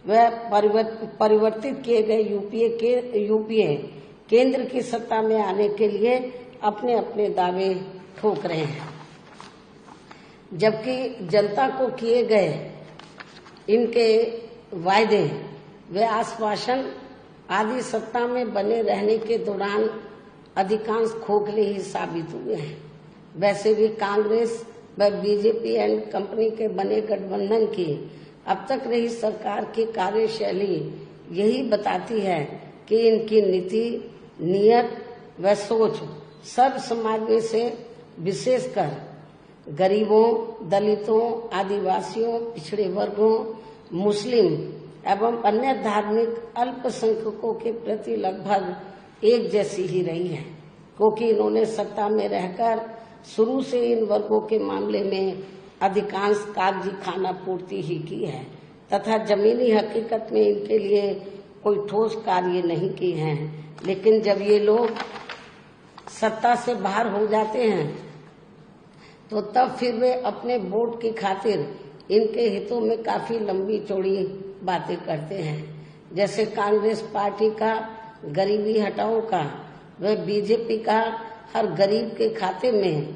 व परिवर्तित किए गए यूपीए केंद्र की सत्ता में आने के लिए अपने अपने दावे ठोक रहे हैं, जबकि जनता को किए गए इनके वायदे व आश्वासन आदि सत्ता में बने रहने के दौरान अधिकांश खोखले ही साबित हुए हैं। वैसे भी कांग्रेस व बीजेपी एंड कंपनी के बने गठबंधन की अब तक रही सरकार की कार्यशैली यही बताती है कि इनकी नीति, नियत व सोच सर्व समाज में से विशेषकर गरीबों, दलितों, आदिवासियों, पिछड़े वर्गों, मुस्लिम एवं अन्य धार्मिक अल्पसंख्यकों के प्रति लगभग एक जैसी ही रही है, क्योंकि इन्होंने सत्ता में रहकर शुरू से इन वर्गों के मामले में अधिकांश कागजी खाना पूर्ति ही की है तथा जमीनी हकीकत में इनके लिए कोई ठोस कार्य नहीं किए हैं। लेकिन जब ये लोग सत्ता से बाहर हो जाते हैं तो तब फिर वे अपने वोट की खातिर इनके हितों में काफी लंबी चौड़ी बातें करते हैं। जैसे कांग्रेस पार्टी का गरीबी हटाओ का व बीजेपी का हर गरीब के खाते में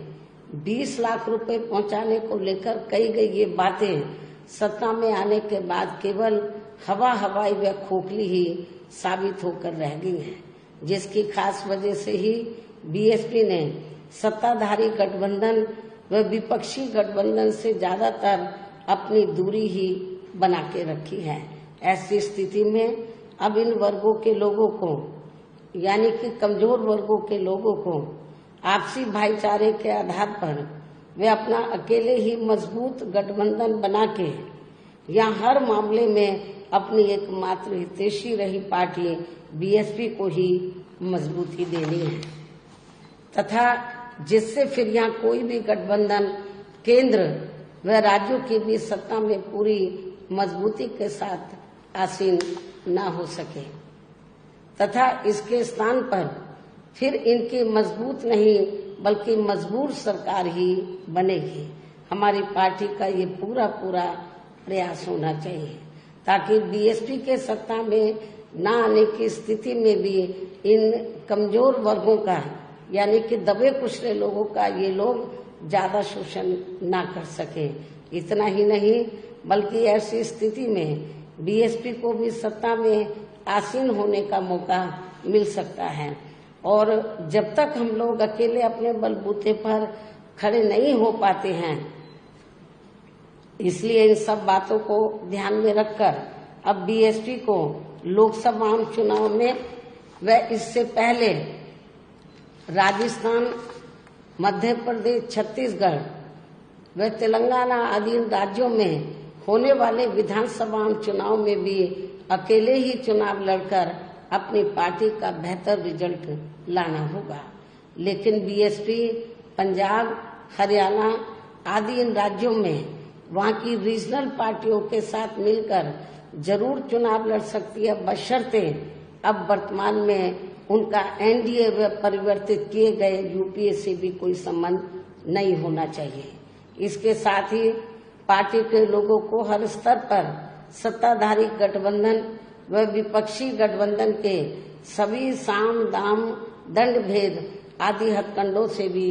20 लाख रुपए पहुंचाने को लेकर कही गई ये बातें सत्ता में आने के बाद केवल हवाई व खोखली ही साबित होकर रह गई हैं, जिसकी खास वजह से ही बीएसपी ने सत्ताधारी गठबंधन व विपक्षी गठबंधन से ज्यादातर अपनी दूरी ही बना के रखी है। ऐसी स्थिति में अब इन वर्गों के लोगों को, यानी कि कमजोर वर्गों के लोगों को आपसी भाईचारे के आधार पर वे अपना अकेले ही मजबूत गठबंधन बना के या हर मामले में अपनी एकमात्र हितैषी रही पार्टी बीएसपी को ही मजबूती देनी है तथा जिससे फिर यहाँ कोई भी गठबंधन केंद्र व राज्यों की भी सत्ता में पूरी मजबूती के साथ आसीन न हो सके तथा इसके स्थान पर फिर इनकी मजबूत नहीं बल्कि मजबूर सरकार ही बनेगी। हमारी पार्टी का ये पूरा प्रयास होना चाहिए ताकि बीएसपी के सत्ता में न आने की स्थिति में भी इन कमजोर वर्गों का, यानी कि दबे कुचले लोगों का ये लोग ज्यादा शोषण ना कर सके। इतना ही नहीं बल्कि ऐसी स्थिति में बीएसपी को भी सत्ता में आसीन होने का मौका मिल सकता है। और जब तक हम लोग अकेले अपने बलबूते पर खड़े नहीं हो पाते हैं, इसलिए इन सब बातों को ध्यान में रखकर अब बीएसपी को लोकसभा चुनाव में व इससे पहले राजस्थान, मध्य प्रदेश, छत्तीसगढ़ व तेलंगाना आदि राज्यों में होने वाले विधानसभा चुनाव में भी अकेले ही चुनाव लड़कर अपनी पार्टी का बेहतर रिजल्ट लाना होगा। लेकिन बीएसपी पंजाब, हरियाणा आदि इन राज्यों में वहां की रीजनल पार्टियों के साथ मिलकर जरूर चुनाव लड़ सकती है, बशर्ते अब वर्तमान में उनका एनडीए व परिवर्तित किए गए यूपीए से भी कोई संबंध नहीं होना चाहिए। इसके साथ ही पार्टी के लोगों को हर स्तर पर सत्ताधारी गठबंधन व विपक्षी गठबंधन के सभी साम, दाम, दंड भेद आदि हथकंडों से भी